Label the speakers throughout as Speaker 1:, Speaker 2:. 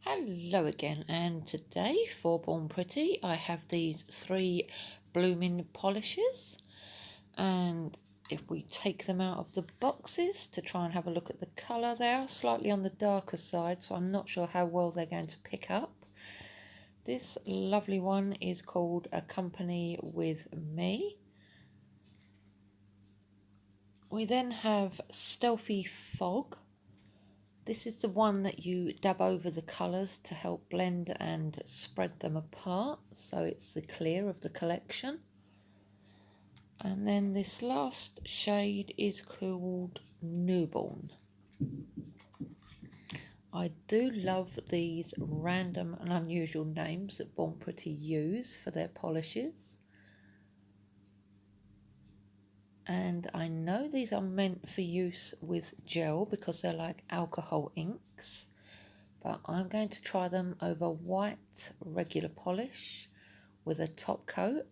Speaker 1: Hello again, and today for Born Pretty I have these three blooming polishes, and if we take them out of the boxes to try and have a look at the colour, they are slightly on the darker side, so I'm not sure how well they're going to pick up. This lovely one is called Accompany with Me. We then have Stealthy Fog. This is the one that you dab over the colours to help blend and spread them apart, so it's the clear of the collection. And then this last shade is called Newborn. I do love these random and unusual names that Born Pretty use for their polishes. And I know these are meant for use with gel because they're like alcohol inks. But I'm going to try them over white regular polish with a top coat,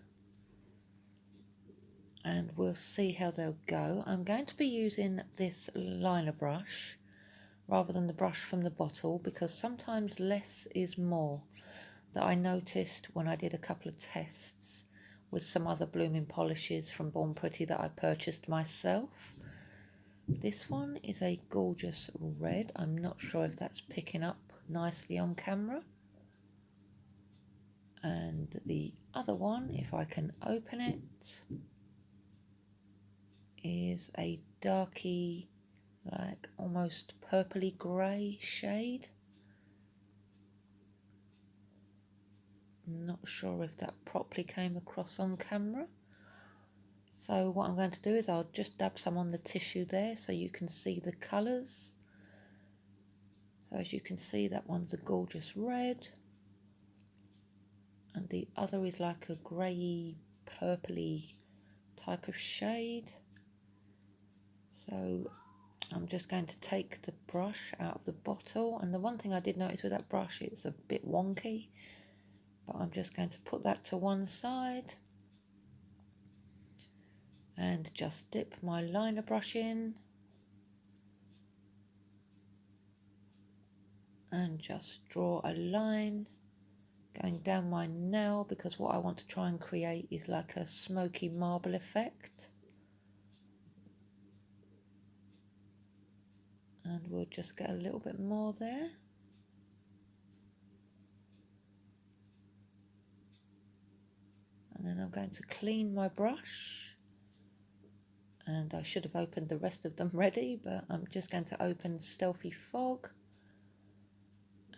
Speaker 1: and we'll see how they'll go. I'm going to be using this liner brush rather than the brush from the bottle because sometimes less is more. That I noticed when I did a couple of tests with some other blooming polishes from Born Pretty that I purchased myself. This one is a gorgeous red. I'm not sure if that's picking up nicely on camera. And the other one, if I can open it, is a darky, like almost purpley grey shade. Not sure if that properly came across on camera. So what I'm going to do is I'll just dab some on the tissue there so you can see the colours. So as you can see, that one's a gorgeous red, and the other is like a grey purpley type of shade. So I'm just going to take the brush out of the bottle, and the one thing I did notice with that brush, it's a bit wonky, but I'm just going to put that to one side and just dip my liner brush in and just draw a line going down my nail, because what I want to try and create is like a smoky marble effect. And we'll just get a little bit more there. And then I'm going to clean my brush. And I should have opened the rest of them ready, but I'm just going to open Stealthy Fog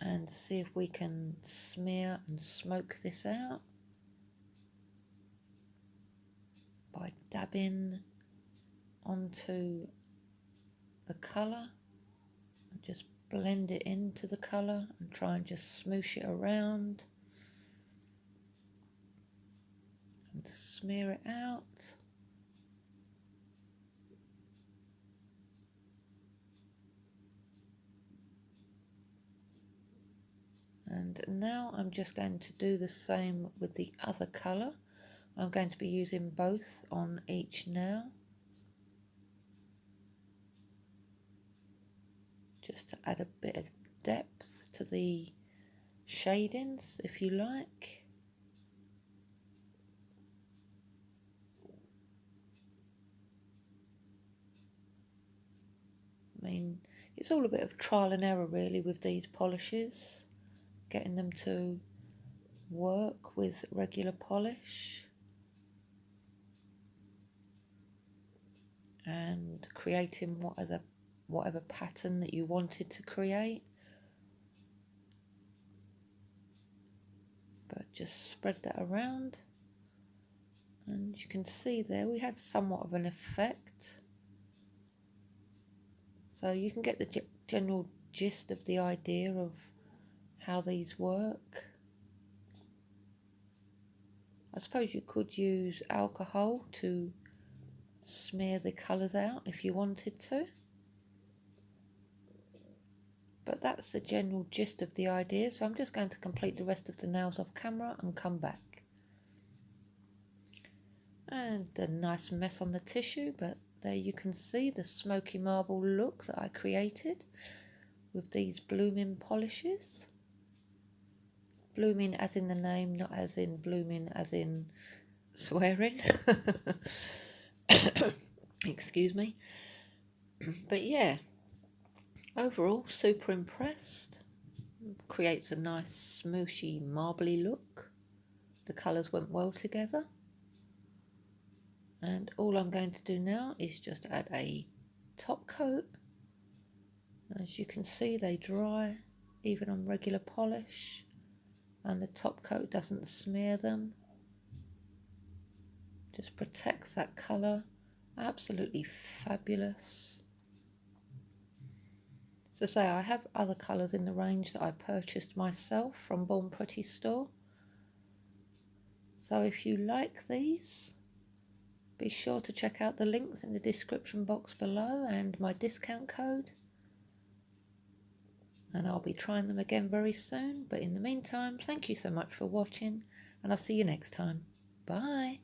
Speaker 1: and see if we can smear and smoke this out by dabbing onto the colour and just blend it into the colour and try and just smoosh it around and smear it out. And now I'm just going to do the same with the other colour. I'm going to be using both on each nail, just to add a bit of depth to the shadings, if you like. I mean, it's all a bit of trial and error really with these polishes, getting them to work with regular polish and creating whatever pattern that you wanted to create. But just spread that around, and you can see there we had somewhat of an effect. So you can get the general gist of the idea of how these work. I suppose you could use alcohol to smear the colours out if you wanted to. But that's the general gist of the idea, so I'm just going to complete the rest of the nails off camera and come back. And a nice mess on the tissue, but there you can see the smoky marble look that I created with these blooming polishes. blooming as in the name, not as in blooming as in swearing. Excuse me. But yeah, overall super impressed. Creates a nice smooshy marbly look. The colours went well together. And all I'm going to do now is just add a top coat. As you can see, they dry even on regular polish, and the top coat doesn't smear them. Just protects that colour. Absolutely fabulous. So say I have other colours in the range that I purchased myself from Born Pretty store. So if you like these, be sure to check out the links in the description box below and my discount code. And I'll be trying them again very soon. But in the meantime, thank you so much for watching, and I'll see you next time. Bye.